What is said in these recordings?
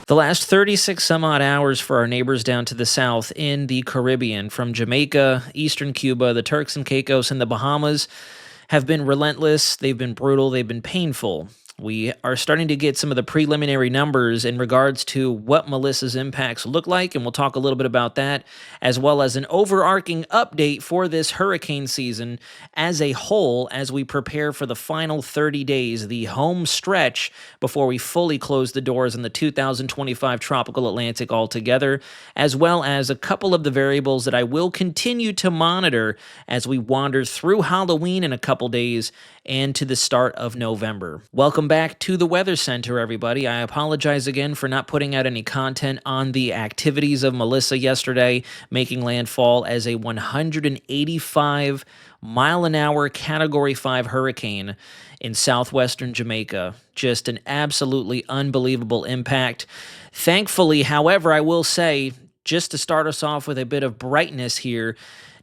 The last 36 some odd hours for our neighbors down to the south in the Caribbean, from Jamaica, eastern Cuba, the Turks and Caicos, and the Bahamas, have been relentless. They've been brutal. They've been painful. We are starting to get some of the preliminary numbers in regards to what Melissa's impacts look like, and we'll talk a little bit about that, as well as an overarching update for this hurricane season as a whole as we prepare for the final 30 days, the home stretch before we fully close the doors on the 2025 tropical Atlantic altogether, as well as a couple of the variables that I will continue to monitor as we wander through Halloween in a couple days and to the start of November. Welcome back to the Weather Center, everybody. I apologize again for not putting out any content on the activities of Melissa yesterday, making landfall as a 185 mile an hour Category 5 hurricane in southwestern Jamaica. Just an absolutely unbelievable impact. Thankfully, however, I will say, just to start us off with a bit of brightness here,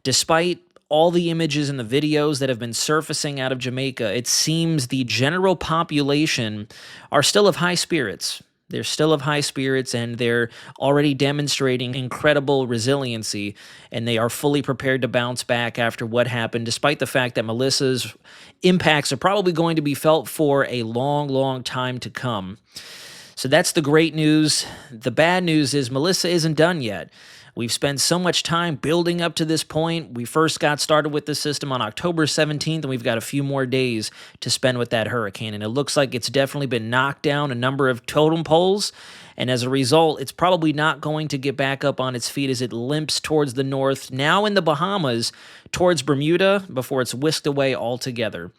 despite all the images and the videos that have been surfacing out of Jamaica, it seems the general population are still of high spirits. They're still of high spirits, and they're already demonstrating incredible resiliency, and they are fully prepared to bounce back after what happened, despite the fact that Melissa's impacts are probably going to be felt for a long, long time to come. So that's the great news. The bad news is Melissa isn't done yet. We've spent so much time building up to this point. We first got started with the system on October 17th, and we've got a few more days to spend with that hurricane. And it looks like it's definitely been knocked down a number of totem poles. And as a result, it's probably not going to get back up on its feet as it limps towards the north, now in the Bahamas, towards Bermuda, before it's whisked away altogether.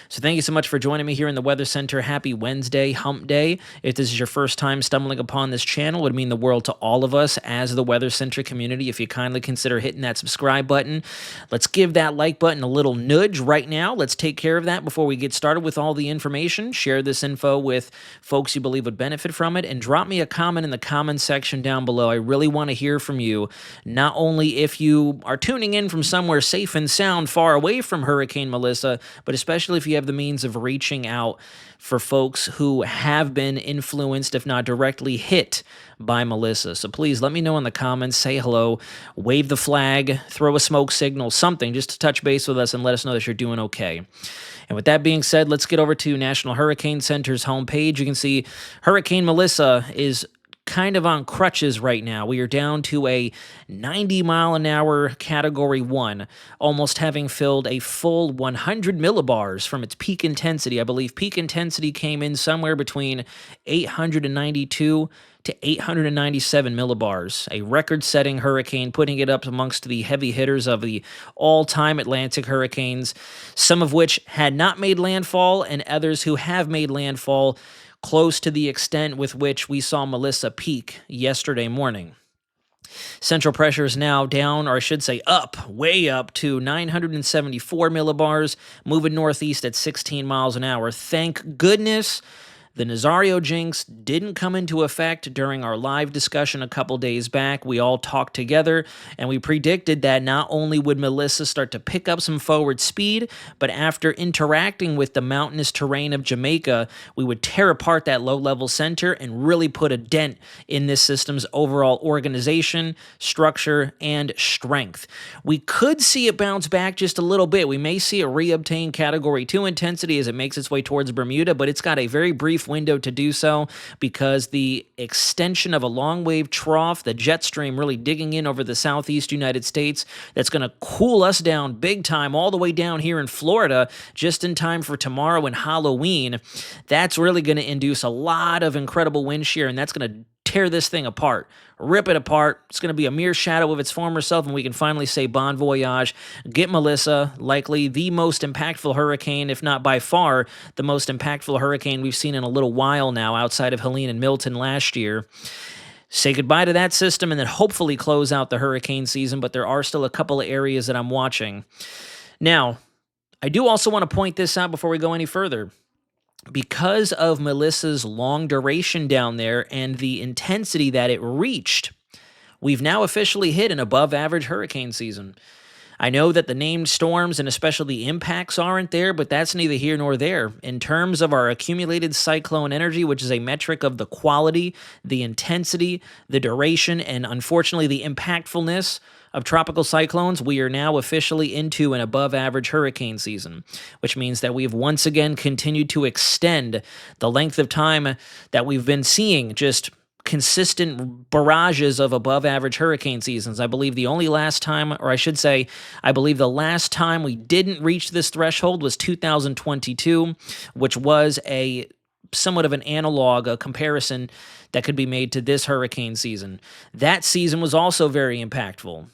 So thank you so much for joining me here in the Weather Center. Happy Wednesday, hump day. If this is your first time stumbling upon this channel, it would mean the world to all of us as the Weather Center community if you kindly consider hitting that subscribe button. Let's give that like button a little nudge right now. Let's take care of that before we get started with all the information. Share this info with folks you believe would benefit from it, and drop me a comment in the comment section down below. I really want to hear from you, not only if you are tuning in from somewhere safe and sound far away from Hurricane Melissa, but especially if you have the means of reaching out for folks who have been influenced, if not directly hit by Melissa. So please let me know in the comments, say hello, wave the flag, throw a smoke signal, something just to touch base with us and let us know that you're doing okay. And with that being said, let's get over to National Hurricane Center's homepage. You can see Hurricane Melissa is kind of on crutches right now. We are down to a 90 mile an hour Category 1, almost having filled a full 100 millibars from its peak intensity. I believe peak intensity came in somewhere between 892 to 897 millibars, a record-setting hurricane, putting it up amongst the heavy hitters of the all-time Atlantic hurricanes, some of which had not made landfall and others who have made landfall close to the extent with which we saw Melissa peak yesterday morning. Central pressure is now down, or I should say up, way up to 974 millibars, moving northeast at 16 miles an hour. Thank goodness the Nazario jinx didn't come into effect during our live discussion a couple days back. We all talked together, and we predicted that not only would Melissa start to pick up some forward speed, but after interacting with the mountainous terrain of Jamaica, we would tear apart that low-level center and really put a dent in this system's overall organization, structure, and strength. We could see it bounce back just a little bit. We may see it reobtain Category 2 intensity as it makes its way towards Bermuda, but it's got a very brief window to do so because the extension of a long wave trough, the jet stream really digging in over the southeast United States, that's going to cool us down big time all the way down here in Florida just in time for tomorrow and Halloween. That's really going to induce a lot of incredible wind shear, and that's going to tear this thing apart, rip it apart. It's going to be a mere shadow of its former self, and we can finally say bon voyage, get Melissa, likely the most impactful hurricane, if not by far the most impactful hurricane we've seen in a little while now, outside of Helene and Milton last year. Say goodbye to that system and then hopefully close out the hurricane season, but there are still a couple of areas that I'm watching. Now, I do also want to point this out before we go any further. Because of Melissa's long duration down there and the intensity that it reached, we've now officially hit an above-average hurricane season. I know that the named storms and especially the impacts aren't there, but that's neither here nor there. In terms of our accumulated cyclone energy, which is a metric of the quality, the intensity, the duration, and unfortunately the impactfulness of tropical cyclones, we are now officially into an above average hurricane season, which means that we've once again continued to extend the length of time that we've been seeing just consistent barrages of above average hurricane seasons. I believe the only last time, or I should say, I believe the last time we didn't reach this threshold was 2022, which was a somewhat of an analog, a comparison that could be made to this hurricane season. That season was also very impactful.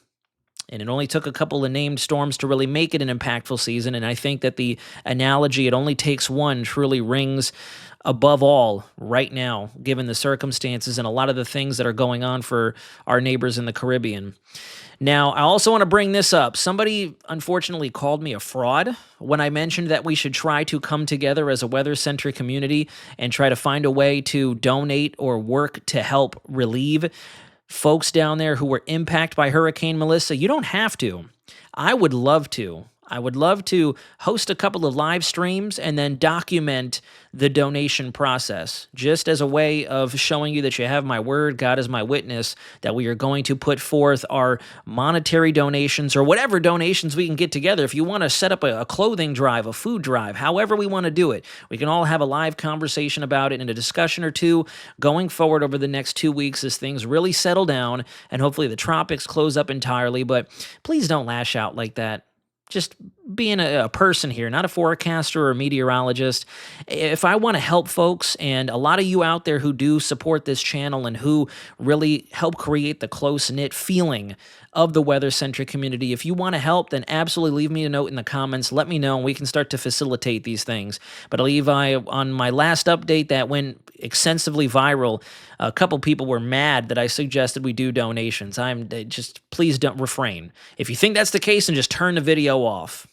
And it only took a couple of named storms to really make it an impactful season. And I think that the analogy, it only takes one, truly rings above all right now, given the circumstances and a lot of the things that are going on for our neighbors in the Caribbean. Now, I also want to bring this up. Somebody unfortunately called me a fraud when I mentioned that we should try to come together as a weather-centric community and try to find a way to donate or work to help relieve folks down there who were impacted by Hurricane Melissa. You don't have to. I would love to. I would love to host a couple of live streams and then document the donation process, just as a way of showing you that you have my word, God is my witness, that we are going to put forth our monetary donations or whatever donations we can get together. If you want to set up a clothing drive, a food drive, however we want to do it, we can all have a live conversation about it and a discussion or two going forward over the next 2 weeks as things really settle down and hopefully the tropics close up entirely. But please don't lash out like that. Just being a person here, not a forecaster or a meteorologist. If I want to help folks, and a lot of you out there who do support this channel and who really help create the close-knit feeling of the weather-centric community, if you want to help, then absolutely leave me a note in the comments. Let me know, and we can start to facilitate these things. But on my last update that went extensively viral, a couple people were mad that I suggested we do donations. Please don't refrain. If you think that's the case, then just turn the video off.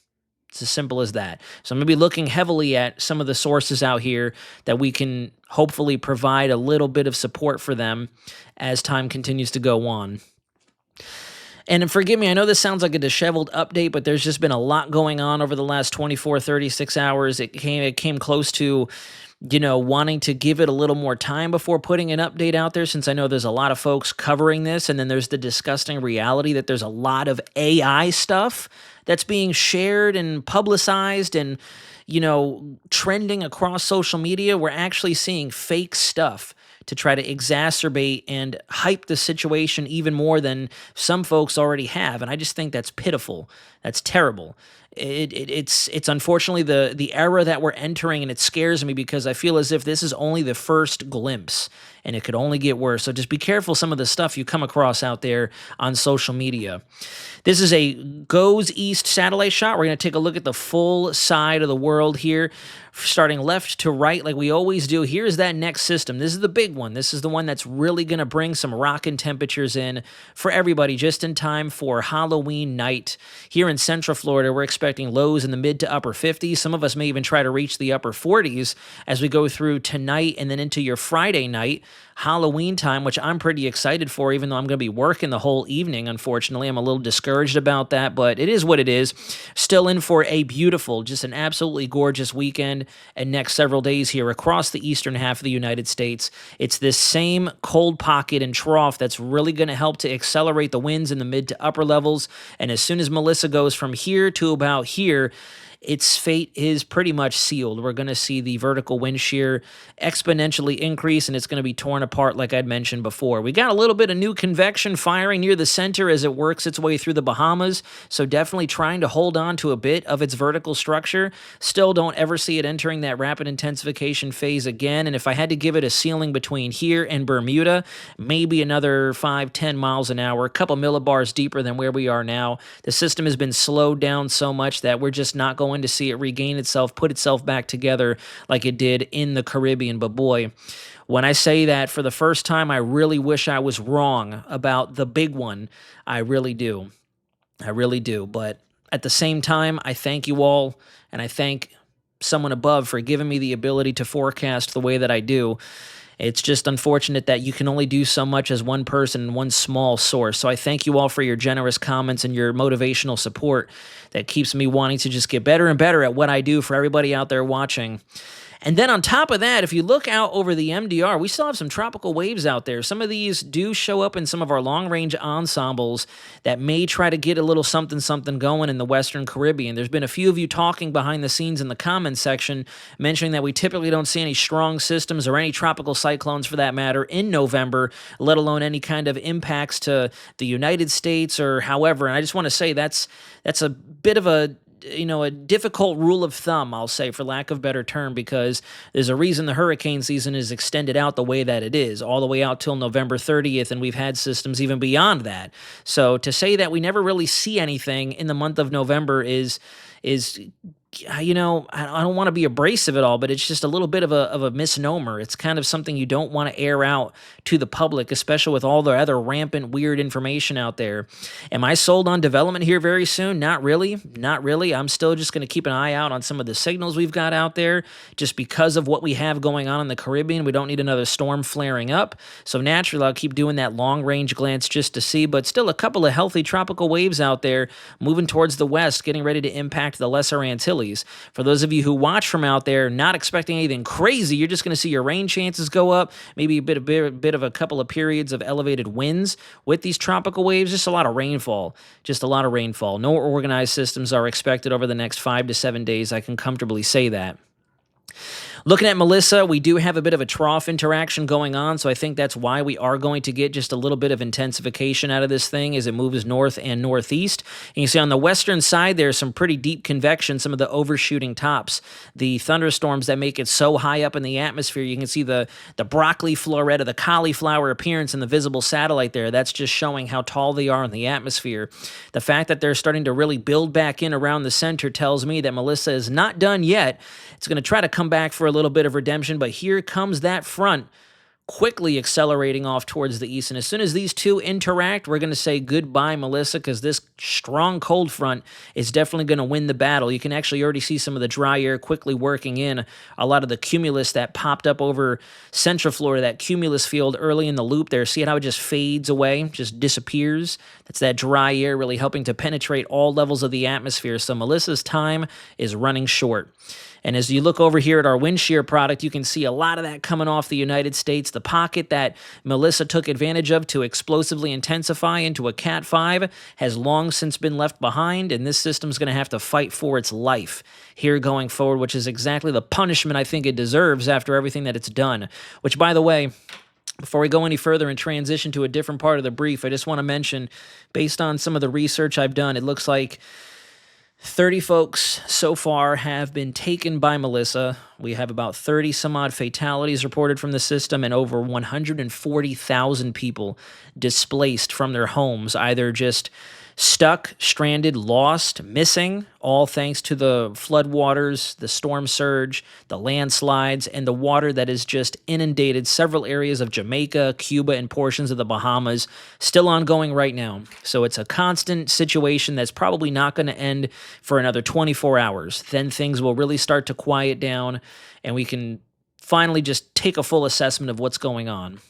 It's as simple as that. So I'm going to be looking heavily at some of the sources out here that we can hopefully provide a little bit of support for them as time continues to go on. And forgive me, I know this sounds like a disheveled update, but there's just been a lot going on over the last 24, 36 hours. It came close to, wanting to give it a little more time before putting an update out there, since I know there's a lot of folks covering this, and then there's the disgusting reality that there's a lot of AI stuff that's being shared and publicized and, trending across social media. We're actually seeing fake stuff to try to exacerbate and hype the situation even more than some folks already have. And I just think that's pitiful. That's terrible. It's unfortunately the era that we're entering, and it scares me because I feel as if this is only the first glimpse and it could only get worse. So just be careful some of the stuff you come across out there on social media. This is a goes east satellite shot. We're going to take a look at the full side of the world here, starting left to right like we always do. Here's that next system. This is the big one. This is the one that's really going to bring some rockin' temperatures in for everybody just in time for Halloween night. Here in Central Florida, we're expecting lows in the mid to upper 50s. Some of us may even try to reach the upper 40s as we go through tonight and then into your Friday night, Halloween time, which I'm pretty excited for, even though I'm going to be working the whole evening. Unfortunately, I'm a little discouraged about that, but it is what it is. Still in for a beautiful, just an absolutely gorgeous weekend and next several days here across the eastern half of the United States. It's this same cold pocket and trough that's really going to help to accelerate the winds in the mid to upper levels. And as soon as Melissa goes from here to about here, its fate is pretty much sealed. We're going to see the vertical wind shear exponentially increase, and it's going to be torn apart like I'd mentioned before. We got a little bit of new convection firing near the center as it works its way through the Bahamas, so definitely trying to hold on to a bit of its vertical structure. Still don't ever see it entering that rapid intensification phase again, and if I had to give it a ceiling between here and Bermuda, maybe another 5-10 miles an hour, a couple millibars deeper than where we are now. The system has been slowed down so much that we're just not going to see it regain itself, put itself back together like it did in the Caribbean. But boy, when I say that for the first time, I really wish I was wrong about the big one. I really do. I really do. But at the same time, I thank you all, and I thank someone above for giving me the ability to forecast the way that I do. It's just unfortunate that you can only do so much as one person and one small source. So I thank you all for your generous comments and your motivational support that keeps me wanting to just get better and better at what I do for everybody out there watching. And then on top of that, if you look out over the MDR, we still have some tropical waves out there. Some of these do show up in some of our long-range ensembles that may try to get a little something going in the Western Caribbean. There's been a few of you talking behind the scenes in the comments section mentioning that we typically don't see any strong systems or any tropical cyclones for that matter in November, let alone any kind of impacts to the United States or however. And I just want to say that's a bit of a difficult rule of thumb, I'll say, for lack of a better term, because there's a reason the hurricane season is extended out the way that it is, all the way out till November 30th, and we've had systems even beyond that. So to say that we never really see anything in the month of November is I don't want to be abrasive at all, but it's just a little bit of a misnomer. It's kind of something you don't want to air out to the public, especially with all the other rampant weird information out there. Am I sold on development here very soon? Not really. I'm still just going to keep an eye out on some of the signals we've got out there just because of what we have going on in the Caribbean. We don't need another storm flaring up. So naturally, I'll keep doing that long-range glance just to see, but still a couple of healthy tropical waves out there moving towards the west, getting ready to impact the Lesser Antilles. For those of you who watch from out there, not expecting anything crazy, you're just going to see your rain chances go up, maybe a bit of a couple of periods of elevated winds with these tropical waves, just a lot of rainfall. No organized systems are expected over the next 5 to 7 days. I can comfortably say that. Looking at Melissa, we do have a bit of a trough interaction going on, so I think that's why we are going to get just a little bit of intensification out of this thing as it moves north and northeast. And you see on the western side, there's some pretty deep convection, some of the overshooting tops, the thunderstorms that make it so high up in the atmosphere. You can see the broccoli floret, the cauliflower appearance in the visible satellite there. That's just showing how tall they are in the atmosphere. The fact that they're starting to really build back in around the center tells me that Melissa is not done yet. It's going to try to come back for a little bit of redemption, but here comes that front quickly accelerating off towards the east. And as soon as these two interact, we're going to say goodbye, Melissa, because this strong cold front is definitely going to win the battle. You can actually already see some of the dry air quickly working in a lot of the cumulus that popped up over Central Florida, that cumulus field early in the loop there. See how it just fades away, just disappears? That's that dry air really helping to penetrate all levels of the atmosphere. So Melissa's time is running short. And as you look over here at our wind shear product, you can see a lot of that coming off the United States. The pocket that Melissa took advantage of to explosively intensify into a Cat 5 has long since been left behind, and this system's going to have to fight for its life here going forward, which is exactly the punishment I think it deserves after everything that it's done. Which, by the way, before we go any further and transition to a different part of the brief, I just want to mention, based on some of the research I've done, it looks like 30 folks so far have been taken by Melissa. We have about 30 some odd fatalities reported from the system and over 140,000 people displaced from their homes, either just stuck, stranded, lost, missing, all thanks to the floodwaters, the storm surge, the landslides, and the water that has just inundated several areas of Jamaica, Cuba, and portions of the Bahamas, still ongoing right now. So it's a constant situation that's probably not going to end for another 24 hours. Then things will really start to quiet down, and we can finally just take a full assessment of what's going on.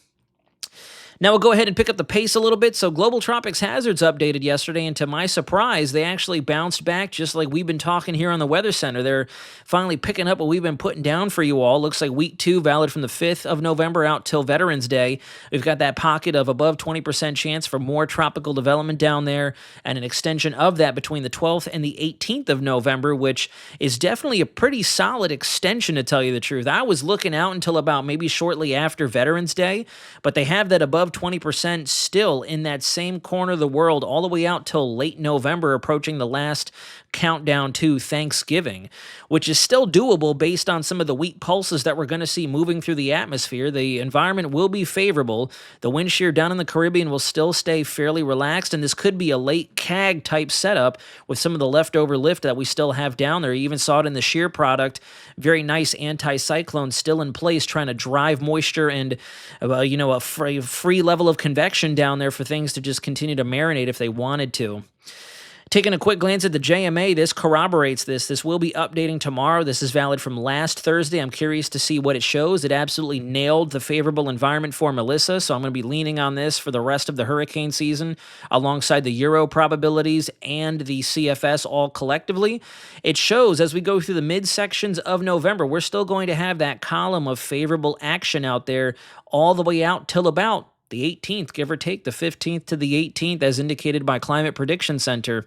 Now we'll go ahead and pick up the pace a little bit. So Global Tropics Hazards updated yesterday, and to my surprise, they actually bounced back just like we've been talking here on the Weather Center. They're finally picking up what we've been putting down for you all. Looks like week 2, valid from the 5th of November out till Veterans Day. We've got that pocket of above 20% chance for more tropical development down there, and an extension of that between the 12th and the 18th of November, which is definitely a pretty solid extension, to tell you the truth. I was looking out until about maybe shortly after Veterans Day, but they have that above 20% still in that same corner of the world all the way out till late November, approaching the last countdown to Thanksgiving, which is still doable based on some of the weak pulses that we're going to see moving through the atmosphere. The environment will be favorable. The wind shear down in the Caribbean will still stay fairly relaxed, and this could be a late CAG type setup with some of the leftover lift that we still have down there. You even saw it in the shear product. Very nice anticyclone still in place, trying to drive moisture and a free level of convection down there for things to just continue to marinate if they wanted to. Taking a quick glance at the JMA, this corroborates this. This will be updating tomorrow. This is valid from last Thursday. I'm curious to see what it shows. It absolutely nailed the favorable environment for Melissa, so I'm going to be leaning on this for the rest of the hurricane season alongside the Euro probabilities and the CFS all collectively. It shows as we go through the midsections of November, we're still going to have that column of favorable action out there all the way out till about the 18th, give or take, the 15th to the 18th, as indicated by Climate Prediction Center.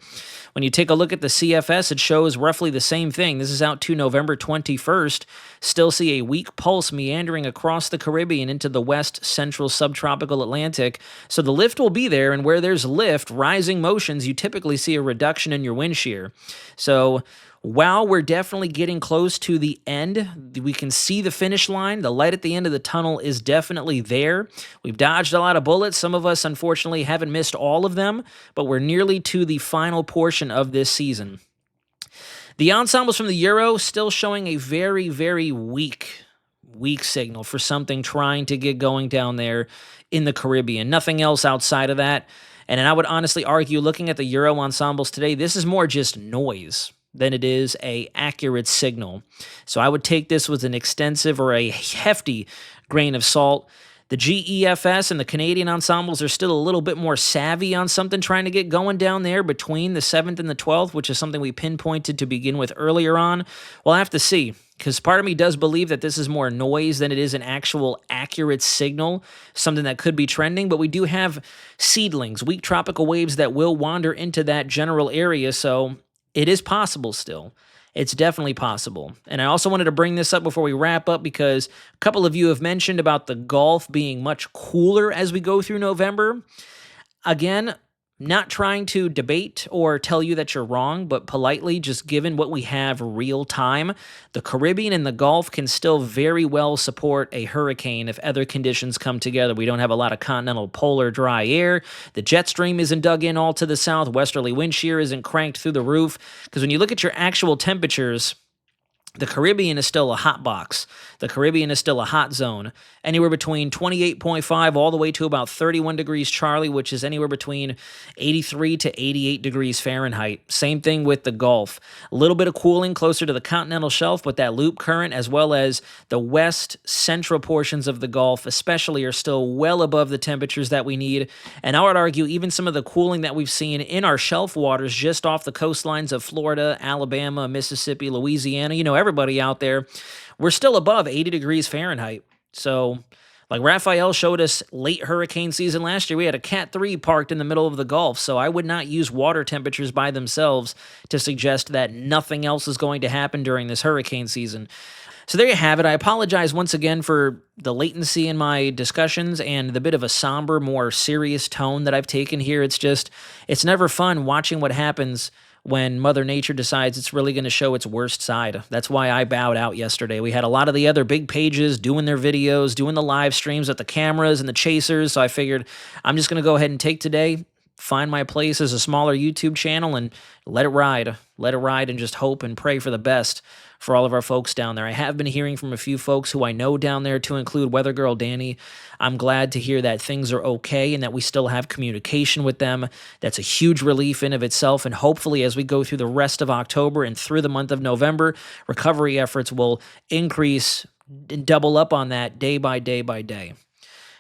When you take a look at the CFS, it shows roughly the same thing. This is out to November 21st. Still see a weak pulse meandering across the Caribbean into the west central subtropical Atlantic. So the lift will be there, and where there's lift, rising motions, you typically see a reduction in your wind shear. So while we're definitely getting close to the end, we can see the finish line. The light at the end of the tunnel is definitely there. We've dodged a lot of bullets. Some of us, unfortunately, haven't missed all of them, but we're nearly to the final portion of this season. The ensembles from the Euro still showing a very, very weak signal for something trying to get going down there in the Caribbean. Nothing else outside of that. And I would honestly argue, looking at the Euro ensembles today, this is more just noise than it is a accurate signal. So I would take this with an extensive or a hefty grain of salt. The GEFS and the Canadian ensembles are still a little bit more savvy on something trying to get going down there between the 7th and the 12th, which is something we pinpointed to begin with earlier on. We'll have to see, because part of me does believe that this is more noise than it is an actual accurate signal, something that could be trending, but we do have seedlings, weak tropical waves that will wander into that general area, so it is possible still. It's definitely possible. And I also wanted to bring this up before we wrap up because a couple of you have mentioned about the Gulf being much cooler as we go through November. Again, not trying to debate or tell you that you're wrong, but politely, just given what we have real time, the Caribbean and the Gulf can still very well support a hurricane if other conditions come together. We don't have a lot of continental polar dry air. The jet stream isn't dug in all to the south. Westerly wind shear isn't cranked through the roof. Because when you look at your actual temperatures, the Caribbean is still a hot box. The Caribbean is still a hot zone. Anywhere between 28.5 all the way to about 31 degrees Charlie, which is anywhere between 83 to 88 degrees Fahrenheit. Same thing with the Gulf. A little bit of cooling closer to the continental shelf, but that loop current as well as the west central portions of the Gulf especially are still well above the temperatures that we need. And I would argue even some of the cooling that we've seen in our shelf waters just off the coastlines of Florida, Alabama, Mississippi, Louisiana, everybody out there, we're still above 80 degrees Fahrenheit. So, like Raphael showed us late hurricane season last year, we had a Cat 3 parked in the middle of the Gulf. So I would not use water temperatures by themselves to suggest that nothing else is going to happen during this hurricane season. So there you have it. I apologize once again for the latency in my discussions and the bit of a somber, more serious tone that I've taken here. It's never fun watching what happens when Mother Nature decides it's really going to show its worst side. That's why I bowed out yesterday. We had a lot of the other big pages doing their videos, doing the live streams with the cameras and the chasers, so I figured I'm just going to go ahead and take today, find my place as a smaller YouTube channel, and let it ride. Let it ride and just hope and pray for the best for all of our folks down there. I have been hearing from a few folks who I know down there, to include Weather Girl Danny. I'm glad to hear that things are okay and that we still have communication with them. That's a huge relief in of itself, and hopefully as we go through the rest of October and through the month of November, recovery efforts will increase and double up on that day by day by day.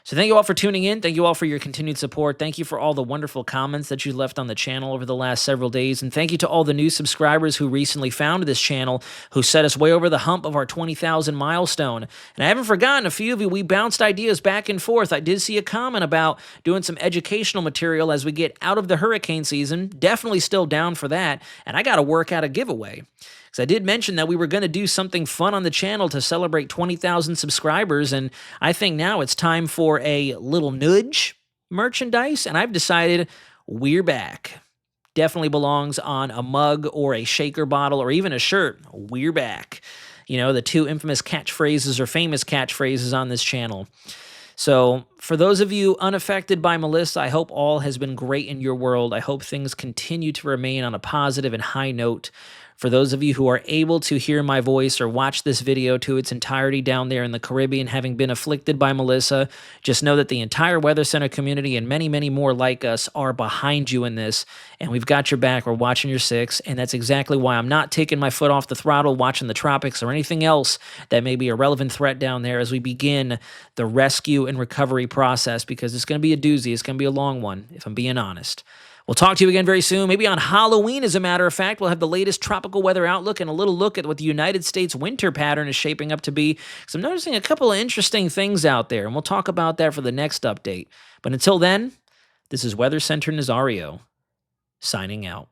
So thank you all for tuning in. Thank you all for your continued support. Thank you for all the wonderful comments that you left on the channel over the last several days. And thank you to all the new subscribers who recently found this channel, who set us way over the hump of our 20,000 milestone. And I haven't forgotten a few of you. We bounced ideas back and forth. I did see a comment about doing some educational material as we get out of the hurricane season. Definitely still down for that. And I got to work out a giveaway. I did mention that we were going to do something fun on the channel to celebrate 20,000 subscribers, and I think now it's time for a little nudge merchandise, and I've decided we're back. Definitely belongs on a mug or a shaker bottle or even a shirt. We're back. The two infamous catchphrases or famous catchphrases on this channel. So For those of you unaffected by Melissa, I hope all has been great in your world. I hope things continue to remain on a positive and high note. For those of you who are able to hear my voice or watch this video to its entirety down there in the Caribbean, having been afflicted by Melissa, just know that the entire Weather Center community and many, many more like us are behind you in this, and we've got your back. We're watching your six, and that's exactly why I'm not taking my foot off the throttle watching the tropics or anything else that may be a relevant threat down there as we begin the rescue and recovery process, because it's going to be a doozy. It's going to be a long one, if I'm being honest. We'll talk to you again very soon, maybe on Halloween, as a matter of fact. We'll have the latest tropical weather outlook and a little look at what the United States winter pattern is shaping up to be, because I'm noticing a couple of interesting things out there, and we'll talk about that for the next update. But until then, this is Weather Center Nazario, signing out.